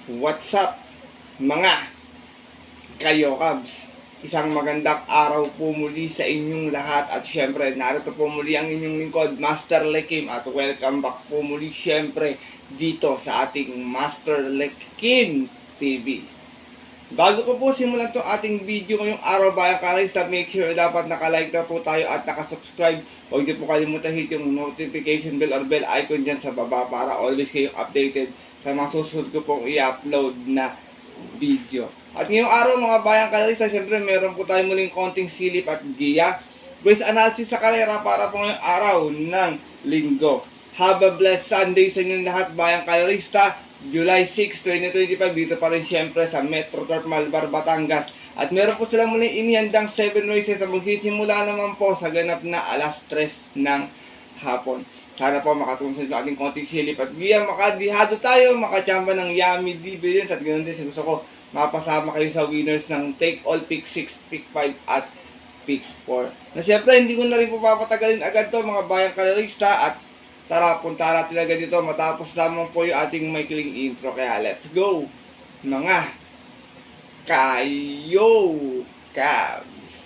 What's up mga kayo Cubs? Isang magandang araw po muli sa inyong lahat at syempre narito po muli ang inyong lingkod, Master Lekim, at welcome back po muli syempre dito sa ating Master Lekim TV. Bago ko po simulan itong ating video ngayong araw, bayan karista, make sure dapat nakalike na po tayo at nakasubscribe. Huwag niyo po kalimutan hit yung notification bell or bell icon dyan sa baba para always kayong updated sa mga susunod ko pong i-upload na video. At ngayong araw mga bayang karista, syempre meron po tayo muling konting silip at giya. Race analysis sa karera para po ngayong araw ng linggo. Have a blessed Sunday sa inyong lahat bayang karista. July 6, 2025, dito pa rin syempre sa Metro Turf Malbar, Batangas. At meron po sila muling inihandang 7 races sa magsisimula naman po sa ganap na alas 3 ng hapon. Sana po makatulong sa ating konting silip at giya, makadihado tayo, makachamba ng Yummy Dividends at ganoon din gusto ko mapasama kayo sa winners ng Take All Pick 6, Pick 5 at Pick 4. Na siyempre hindi ko na rin po papatagalin agad to mga bayang karerista at tara punta natin agad dito matapos lamang po yung ating maikling intro, kaya let's go mga kayo Cubs!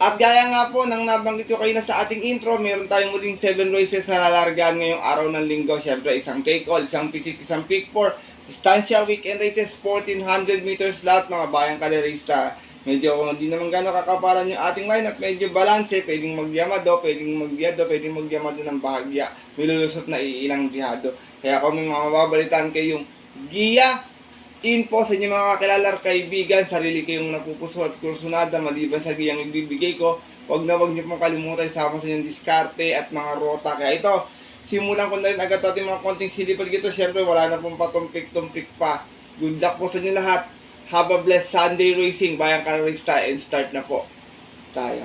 At gaya nga po nang nabanggit ko kayo na sa ating intro, meron tayong muling 7 races na lalargaan ngayong araw ng linggo. Siyempre, isang take all, isang P6, isang pick 4. Distansya, weekend races, 1400 meters lahat mga bayang kalerista. Medyo hindi naman gano'ng kakaparan yung ating lineup. Medyo balanse, pwedeng magyamado, pwedeng magyado, pwedeng magyamado ng bahagya. May lulusot na iilang dihado. Kaya kung may mga mababalitaan kayong giya, info sa inyo mga kakilalar, kaibigan, sarili kayong napupuso at kursunada maliban sa giyang ibibigay ko, wag niyo pong kalimutan sama sa inyong diskarte at mga rota. Kaya ito, simulan ko na rin agad ating mga konting silipad dito. Siyempre wala na pong patumpik-tumpik pa. Good luck po sa inyo lahat. Have a blessed Sunday racing, bayang karista, and start na po tayo.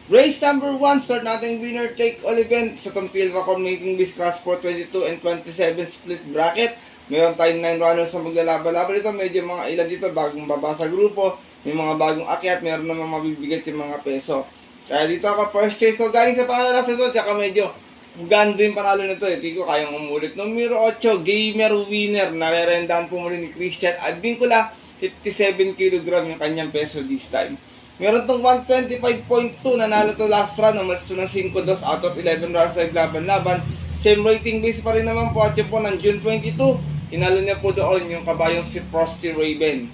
Race number 1, start natin winner take all event sa Tompil Racon Making Beast Class 422 and 27 split bracket. Meron tayong 9 runners na maglalaban-laban dito. Medyo mga ilan dito bagong baba sa grupo. May mga bagong akyat. Meron naman mabibigat yung mga peso. Kaya dito ako first choice ko galing sa panalo last nito. Tsaka medyo gando yung panalo nito. Hindi ko kayang umulit. Numero 8, Gamer Winner. Narerendahan po muli ni Christian Advincula. 57 kg yung kanyang peso this time. Meron tong 125.2. Nanalo to last run. Umalis to ng 5-2 out of 11 runs sa laban-laban. Same rating base pa rin naman po. At yun po ng June 22. Tinalo niya po doon yung kabayong si Frosty Raven.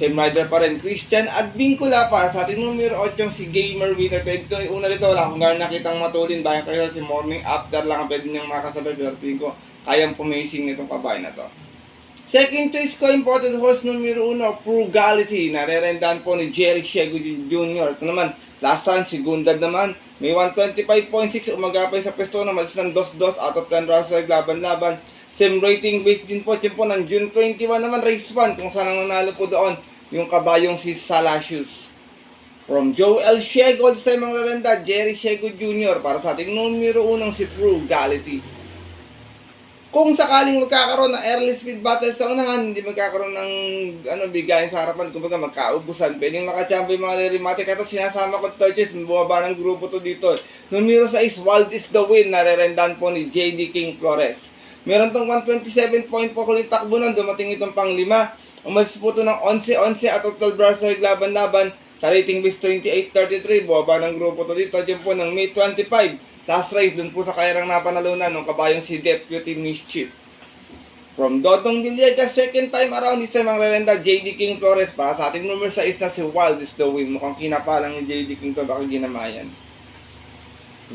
Same rider pa rin, Christian Advincula pa. Sa ating numero 8 si Gamer Winner. Pwede ito una dito, wala akong gano'n nakitang matulin. Bayan kayo si Morning After lang ang pwede niyang makasabay. Pero tingin ko, kayang pumising nitong kabayan na to. Second choice ko, imported horse numero 1, Frugality. Narerendahan po ni Jerry Shego Jr. Ito naman, last time, si Gundad naman. May 125.6, umagapay sa pwesto na malis ng 2-2 out of 10 rounds sa laban-laban. Same rating base din po, yun po ng June 21 naman, race 1, kung saan ang nanalo po doon, yung kabayong si Salasius. From Joel Shego, sa mga rarenda, Jerry Shego Jr. para sa ating numero 1 si Frugality. Kung sakaling magkakaroon ng early speed battle sa unahan, hindi magkakaroon ng bigayan sa harapan, kumbaga magkaubusan, pwedeng makachamba yung mga lerimatic. Ito sinasama ko third choice, bumaba ng grupo to dito. Numero 6, Wild is the Win, narerendahan po ni JD King Flores. Meron tong 127 point po kulit takbo nun, dumating itong pang 5. Umalis po ito ng 11-11 at total bars sa laban-laban. Sa rating base 28-33, buwaba ng grupo to dito. Diyan po ng May 25. Last race, dun po sa kayarang napanalunan ng kabayong si Deputy Mischief. From Dodong Villegas, second time around, isa mang relenda, JD King Flores. Para sa ating number 6 na si Wild is the Win. Mukhang kinapalang ni JD King to, baka ginamayan.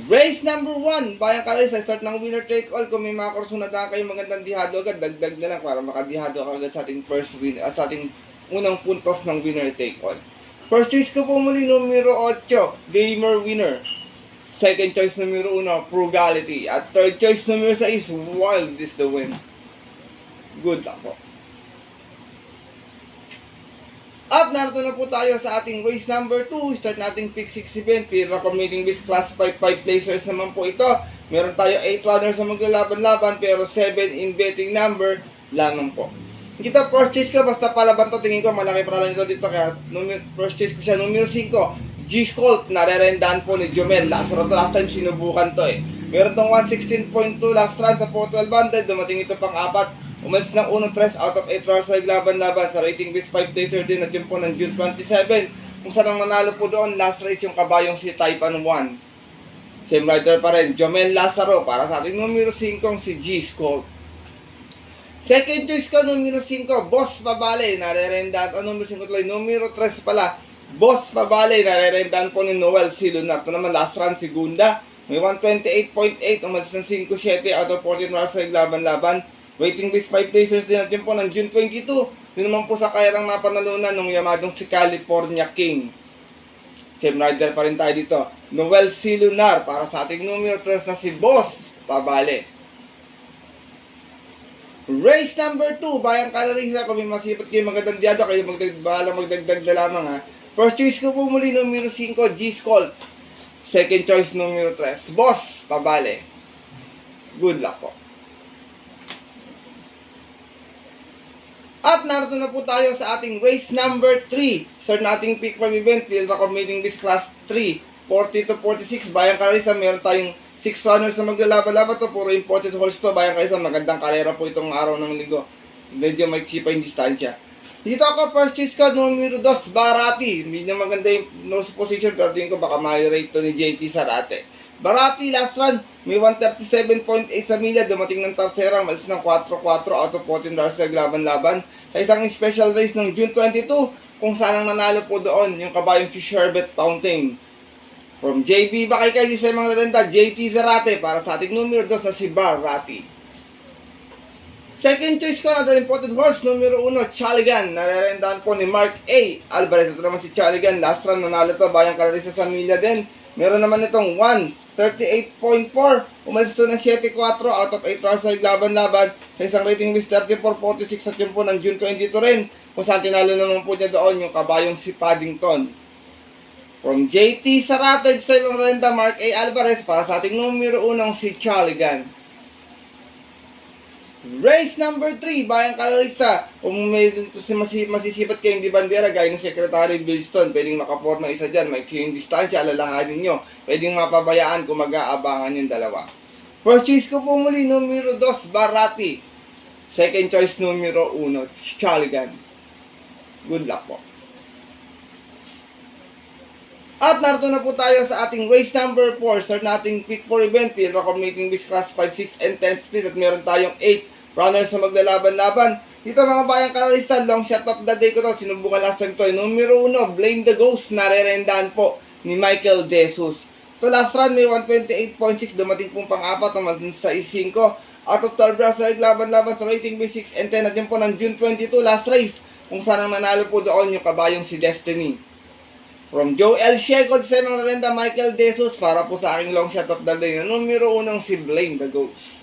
Race number 1, bayang karista, start ng winner take all. Kung may mga kursunadahan kayo magandang dihado agad, dagdag na lang para makadihado ka agad sa ating first win, sa ating unang puntos ng winner take all. First choice ko po muli, numero 8, Gamer Winner. Second choice, numero 1, Frugality. At third choice, numero 6, Wild is the Win. Good luck po. At narito na po tayo sa ating race number 2. Start nating pick 6 event. Pira Committing Beast Class 5 placers naman po ito. Meron tayo 8 runners na maglalaban-laban pero 7 in betting number lamang po. Kita first choice ko, basta palaban to, tingin ko malaki para nito dito, kaya first choice ko siya, numero 5, G-Scolt, narerendahan po ni Jomel. Last time sinubukan to eh. Meron tong 116.2 last run sa 412 dumating ito pang 4. Umalis ng 1-3 out of 8 rounds sa laban-laban sa rating base 5 laser din at yun po ng June 27. Kung saan ang nanalo po doon, last race yung kabayong si Taipan 1. Same rider pa rin, Jomel Lazaro para sa ating numero 5 si G-Scolt. Second choice ko, numero 5, Boss Pabale, narerendahan. Numero 5 tuloy, numero 3 pala, Boss Pabale, narerendahan po ni Noel Silunar. Ito naman last run si Gunda. May 128.8, umalis ng 5-7 out of 14 rounds sa laban-laban. Waiting base 5 placers din natin po ng June 22. Yun naman po sa kayarang napanalunan ng yamadong si California King. Same rider pa rin tayo dito, Noel Silunar para sa ating numero 3 na si Boss Pabale. Race number 2, Bayang Kalarisa. Kung may masipat kayo magandang diyado, kayo magdagdag na lamang ha. First choice ko po muli, numero 5, G-Scolt. Second choice, numero 3, Boss Pabale. Good luck po. At narito na po tayo sa ating race number 3. Sir nating pick from event, field recommending this class 3, 40 to 46, Bayang Kalarisa. Meron tayong 6 runners na maglalaban-laban to, puro imported horse to. Bayang Kalarisa, magandang karera po itong araw ng linggo. Medyo may pa yung distansya. Dito ako, first choice ko, numero 2, Barati. Hindi na maganda yung nose position, pero tingin ko baka may rate to ni JT Sarate. Barati, last run, may 137.8 sa milya, dumating ng tarsera, malis ng 4-4 out of 14 runners sa laban-laban. Sa isang special race ng June 22, kung saan ang nanalo po doon, yung kabayong si Sherbet Fountain. From JB Bakay sa mga renda, JT Zarate para sa ating numero 2 na si Barati. Second choice ko na the imported horse, numero 1, Chaligan. Narerendahan po ni Mark A. Alvarez. Ito naman si Chaligan. Last run nanalo to, Bayang Kalarisa sa milya din. Meron naman itong 138.4. Umalis ito ng 7-4 out of 8 rounds sa laban-laban. Sa isang rating list 34.46 at yun po ng June 22 rin. Kung saan tinalo naman po niya doon yung kabayong si Paddington. From JT Sarate sa ibang renda, Mark A. Alvarez para sa ating numero 1 si Chaligan. Race number 3, Bayang Kalarisa. Kung may masisipat kayong di bandera, gaya ng Secretary Billston, pwedeng makaporma isa dyan, maiksi yung distansya, alalahanin nyo. Pwedeng mapabayaan kung mag-aabangan yung dalawa. First choice ko po muli, numero 2, Barati. Second choice, numero 1, Chaligan. Good luck po. At narito na po tayo sa ating race number 4. Start nating pick for event. Field recommending this class 5, 6, and 10 speed. At meron tayong 8 runners na maglalaban-laban. Dito mga Bayang Kalarisa, long shot of the day ko to. Sinubukan last time to. Numero 1, Blame the Ghost. Narerendahan po ni Michael Jesus. To last run, may 128.6. Dumating pong pang-4 naman din sa 5. Out of 12 rounds sa laban-laban sa rating B6 and 10. At yun po ng June 22, last race. Kung saan ang nanalo po doon yung kabayong si Destiny. From Joel Shegod sa mga renda, Michael Jesus para po sa aking long shot of the day na numero 1 si Blame the Ghost.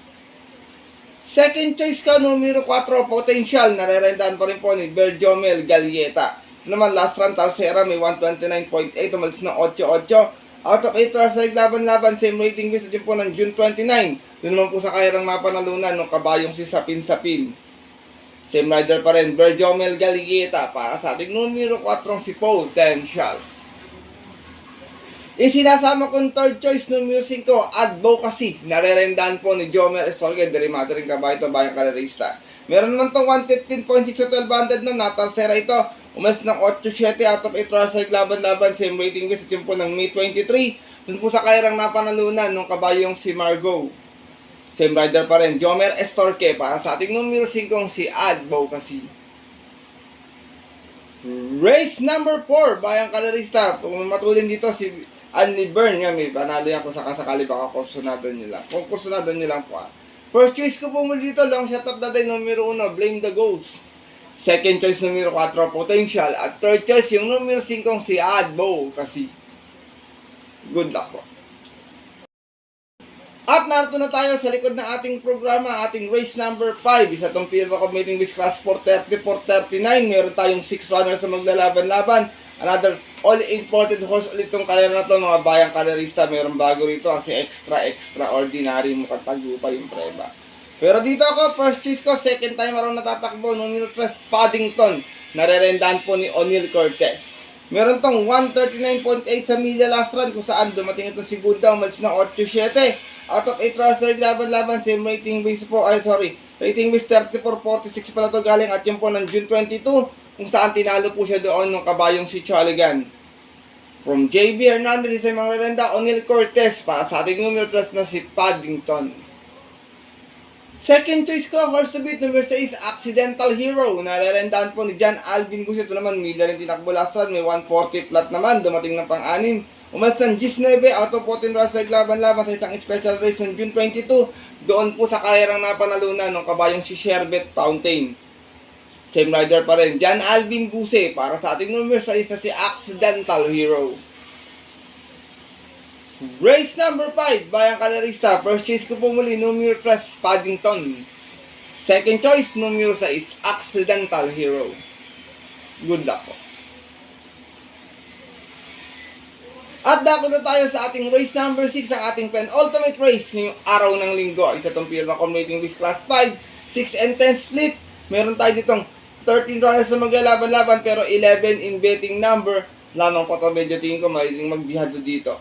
Second choice ka, numero 4, Potential. Narerendahan pa rin po ni Berjomel Galieta. Ito naman last run, Tarsera, may 129.8, umalis ng 8-8. Out of 8 rounds sa laban-laban, same rating base din po ng June 29. Doon naman po sa kayarang napanalunan ng kabayong si Sapin-Sapin. Same rider pa rin, Berjomel Galieta para sa ating numero 4 si Potential. Isinasama kong third choice, numero 5, Advocacy. Narerendahan po ni Jomer Esolge, derimato rin kabayo ito, Bayang Kalarista. Meron naman itong 115.6 sa 1200 na natarsera ito. Umalis ng 8-7 out of 8 rounds sa laban-laban, same rating base at yun po ng May 23. Doon po sa kayarang napanalunan ng kabayong si Margot. Same rider pa rin, Jomer Estorque para sa ating numero 5 si Advocacy. Race number 4, Bayang Kalarista. Kung matulin dito si Annie Byrne, nga may panalo yan kung sakasakali baka kursunado nila. Kung kursunado nilang po First choice ko po muli dito, long shot of the day, numero 1, Blame the Ghost. Second choice, numero 4, Potential. At third choice, yung numero 5 si Advocacy. Good luck po. At narito na tayo sa likod ng ating programa, ating race number 5. Isa itong pinaka-competing with class 430-439. Meron tayong 6 runners na maglalaban-laban. Another all-imported horse ulit itong karera na ito, mga bayang karerista. Meron bago rito kasi extraordinary, mukhang tagumpay yung preba. Pero dito ako, first choice ko, second time around natatakbo, numero 3, Paddington. Narerendahan po ni O'Neal Cortez. Meron tong 139.8 sa milya last run kung saan dumating itong segunda, umalis ng 8-7. Out of 8 runners laban-laban, same rating base po, rating base 34.46 pala to galing at yun po ng June 22 kung saan tinalo po siya doon ng kabayong si Chaligan. From JB Hernandez, isa mga rerenda, O'Neal Cortez para sa ating numero 3 na si Paddington. Second choice ko, horse to beat, number 6, Accidental Hero. Narerendahan po ni John Alvin Guzzi. Ito naman, may rin tinakbo last run. May 140 flat naman. Dumating ng pang-anim. Umalis ng 19, out of 14 runs laban-laban sa isang special race ng June 22. Doon po sa karerang napanalunan ng kabayong si Sherbet Fountain. Same rider pa rin, John Alvin Guzzi. Para sa ating number 6 na si Accidental Hero. Race number 5, bayang kalerista. First choice ko po muli, numero 3, Paddington. Second choice, numero 6, Accidental Hero. Good luck po. At dako na tayo sa ating race number 6, ang ating penultimate race ngayong araw ng linggo. Isa itong pinaka-competing with class 5, 6 and 10 split. Meron tayo ditong 13 runners na maglalaban-laban pero 11 in betting number. Lamang po ito, medyo tingin ko mahiling mag-jihado dito.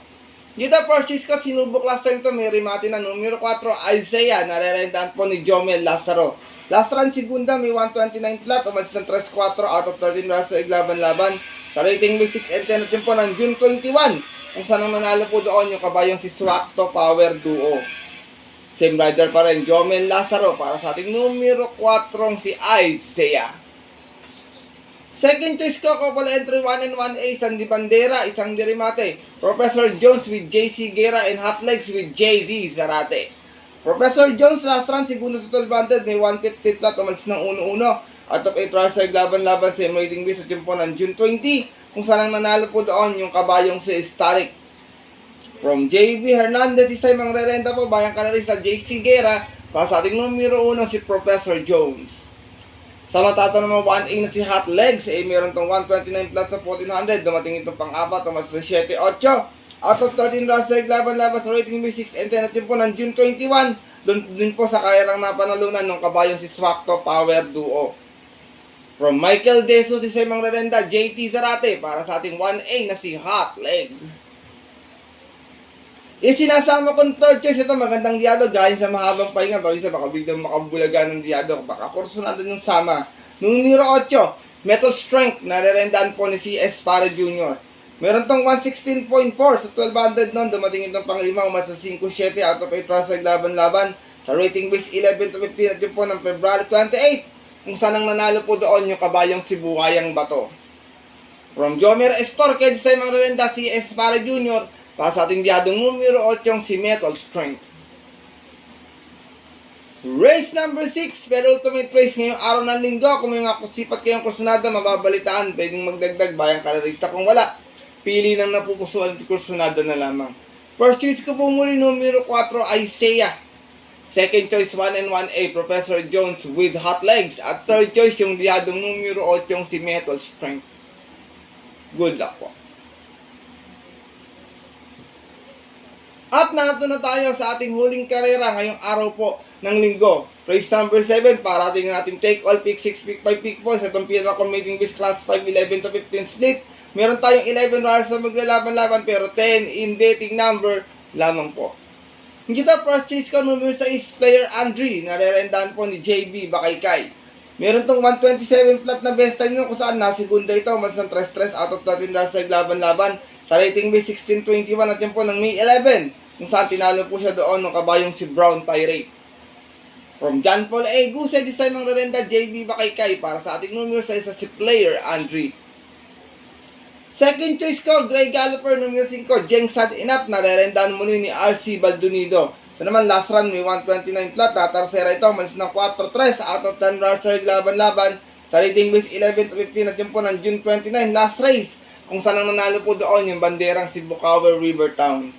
Dito, first choice ko, sinubok last time ito, may remate na numero 4, Isaiah, narerendahan po ni Jomel Lazaro. Last run, segunda, may 129 flat, umalis ng 3-4 out of 13 runs sa iglaban-laban. Sa rating may 6 and 10 natin po ng June 21, kung saan ang nanalo po doon yung kabayong si Swakto Power Duo. Same rider pa rin, Jomel Lazaro, para sa ating numero 4, si Isaiah. Second choice ko, couple entry 1 and 1A, isang di bandera, isang di remate. Professor Jones with JC Guerra and Hot Legs with JD Zarate. Professor Jones, last run, segundo sa 1200, may 150 flat, umalis ng 1-1. Out of 8 runs sa laban-laban sa rating base at yun po ng June 20, kung saan ang nanalo po doon yung kabayong si Starik. From JB Hernandez, isa yung mga rerenda po, bayang kanalista JC Guerra, para sa ating numero 1 si Professor Jones. Sa matata naman 1A na si Hot Legs, meron tong 129 plus sa 1400. Dumating itong pang-apat, tumas sa 7-8. Out of 13 runs sa laban-laban sa rating may 6 and 10 at yun po ng June 21. Doon po sa karerang napanalunan ng kabayong si Swakto Power Duo. From Michael De Jesus, isa yung rerenda, JT Zarate, para sa ating 1A na si Hot Legs. Isinasama kong third choice, ito magandang diado galing sa mahabang pahinga. Baka isa baka biglang makabulaga ng diado, baka kursunado yung sama. Numero 8, Metal Strength, narerendahan po ni CS Para Jr. Meron tong 116.4 sa 1200 noon, dumating itong pang-5, umas sa 5-7 out of 8 runs sa laban-laban. Sa rating base 11-15 at yun po ng February 28, kung saan ang nanalo po doon yung kabayang si Buhayang Bato. From Jomer Estorquez, sa mga rerenda CS Para Jr., para sa ating diyadong numero 8 yung si Metal Strength. Race number 6, pero ultimate race ngayong araw ng linggo. Kung may mga kusipat kayong kursunada, mababalitaan, pwedeng magdagdag bayang karerista. Kung wala, pili ng napupusuan at kursunada na lamang. First choice ko po muli, numero 4, Isaiah. Second choice, 1 and 1A, Professor Jones with Hot Legs. At third choice, yung diyadong numero 8 yung si Metal Strength. Good luck po. At narito na tayo sa ating huling karera ngayong araw po ng linggo. Race number 7, parating natin take all pick 6 pick 5 pick points. Itong pinaka-competing base class 5, 11 to 15 split. Meron tayong 11 runners na maglalaban-laban pero 10 in betting number lamang po. Kita first choice ko, number 6, player Andre. Narerendahan po ni JB Bakaykay. Meron tong 127 flat na best time nyo kung saan nasigunda ito. Mas ng 3-3 out of 13 runners sa laban-laban. Sa rating base 16-21 at yun po ng May 11. Kung saan tinalo po siya doon ng kabayong si Brown Pirate. From John Paul A. Guse, this time ang rerenda JB Bakaykay para sa ating numero 6 sa si player Andre. Second choice ko, Grey Galloper, numero 5, Jeng Sad Inap, na rerendahan muli ni RC Baldonido. So naman last run may 129 flat, natarsera ito, malis ng 4-3 out of 10 runs sa laban-laban. Sa rating base 11-15 at yun po ng June 29, last race. Kung saan ang nanalo po doon yung banderang si Bukawi River Town.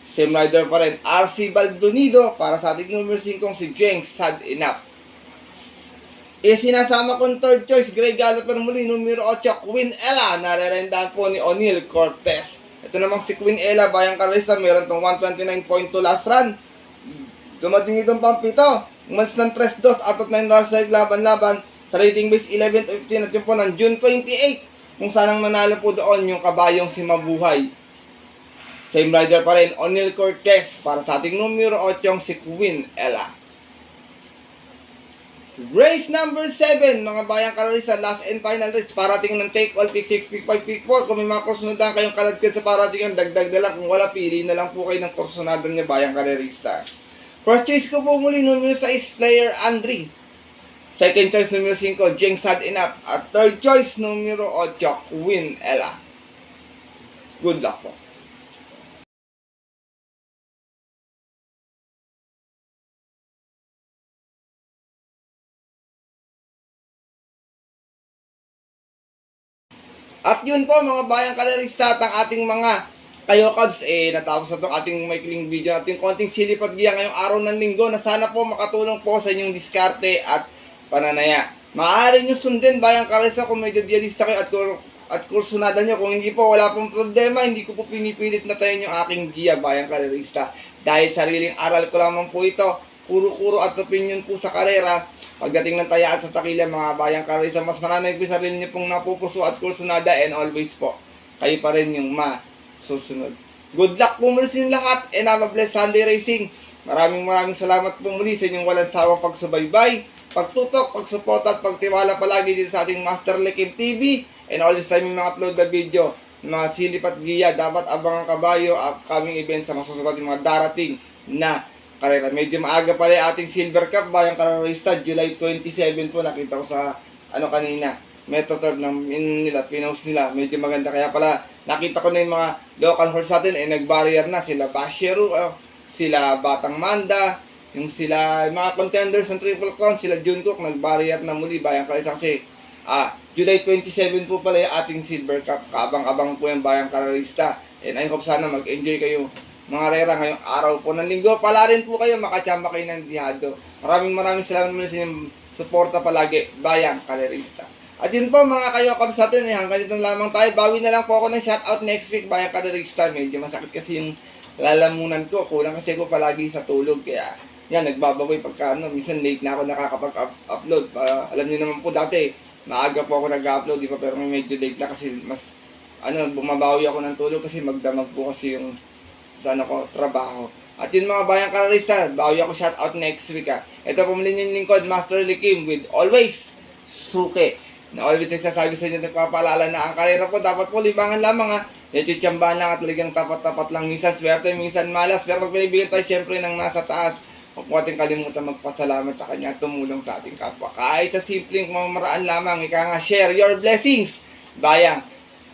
Same rider pa rin, RC Baldonido. Para sa ating numero 5, si Jeng Sad Enough. Sinasama kong third choice, Grey Galloper muli, numero 8, Queen Ella. Narerendahan po ni O'Neal Cortez. Ito namang si Queen Ella, bayang karalista, meron tong 129.2 last run. Dumating itong pampito. Umalis ng 3-2 out of 9 runs sa laban-laban. Sa rating base 11 to 15 at yun po ng June 28. Kung sanang nanalo po doon yung kabayong si Mabuhay. Same rider pa rin, O'Neal Cortez. Para sa ating numero 8, si Queen Ella. Race number 7, mga bayang karalista, last and final race. Parating ng take all, pick 6, pick 5, pick 4. Kung may mga kursunadan kayong kaladkad sa parating, dagdag na lang. Kung wala, pili na lang po kayo ng kursunadan niya, bayang karalista. First choice ko po muli, numero 6, Player Andre. Second choice, numero 5, Jeng Sad Enough. At third choice, numero 8, Queen Ella. Good luck po. At yun po mga bayang kalarista at ang ating mga kayokabs, natapos na itong ating maikling video, ating konting silip at giya ngayong araw ng linggo na sana po makatulong po sa inyong diskarte at pananaya. Maaari nyo sundin bayang kalarista kung medyo dialista kayo at kursunada nyo. Kung hindi po, wala pong problema, hindi ko po pinipilit na tayo yung aking giya bayang kalarista. Dahil sariling aral ko lamang po ito, kuro-kuro at opinion po sa karera. Pagdating ng tayaan sa takila, mga bayang karisa, mas mananay po sarili niyo pong napupuso at kursunada, and always po, kayo pa rin yung masusunod. Good luck po muli sa inyong lahat, and have a blessed Sunday racing. Maraming salamat po muli sa inyong walang sawang pagsubaybay, pagtutok, pagsuporta at pagtiwala palagi dito sa ating Master Likim TV. And always time yung mga upload na video, mga silip at giya, dapat abangan kabayo, upcoming events sa masusunod yung mga darating na karera. Medyo maaga pala yung ating Silver Cup bayang karerista, July 27 po. Nakita ko sa kanina, Metro Turf ng pinost nila. Medyo maganda, kaya pala nakita ko na yung mga local horse natin nag-barrier na. Sila Basheru, sila Batang Manda, yung sila mga contenders ng Triple Crown, sila Juncook, nag-barrier na muli bayang karerista kasi July 27 po pala yung ating Silver Cup. Kaabang-abang po yung bayang karerista, and I hope sana mag-enjoy kayo mga rera ngayong araw po ng linggo. Pala rin po kayo, makachamba kayo ng dihado. Maraming salamat muli sa inyong suporta palagi, bayang kalerista. At yun po mga kayokabs natin, hanggang dito lamang tayo. Bawi na lang po ako ng shoutout next week, bayang kalerista. Medyo masakit kasi yung lalamunan ko. Kulang kasi ko palagi sa tulog. Kaya yan, nagbabagoy pagka minsan late na ako nakakapag-upload. Alam niyo naman po dati, maaga po ako nag-upload, di ba? Pero medyo late na kasi mas bumabawi ako ng tulog kasi magdamag po kasi yung trabaho. At yun mga bayang karalista, bawi ako shoutout next week Ito po muli yung lingkod, Master Likim, with always suke. Na always nagsasabi sa inyo, nagpapaalala na ang karera po dapat po libangan lamang Medyo tiyambahan lang at talagang tapat-tapat lang. Minsan swerte, minsan malas. Pero pag pinibigyan tayo siyempre ng nasa taas, huwag po ating kalimutan magpasalamat sa kanya at tumulong sa ating kapwa. Kahit sa simpleng mamaraan lamang, share your blessings, bayang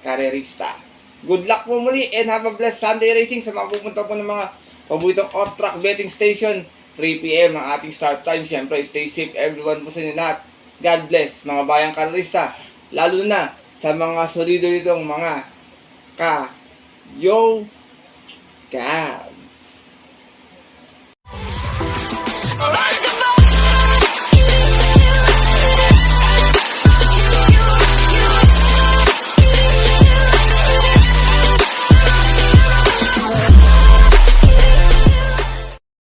karerista. Good luck po muli and have a blessed Sunday racing sa mga pupunta po ng mga paboritong off-track betting station. 3 PM ang ating start time. Siyempre, stay safe everyone po sa inyo lahat. God bless mga bayang karerista. Lalo na sa mga solido nitong mga ka-yo-cab.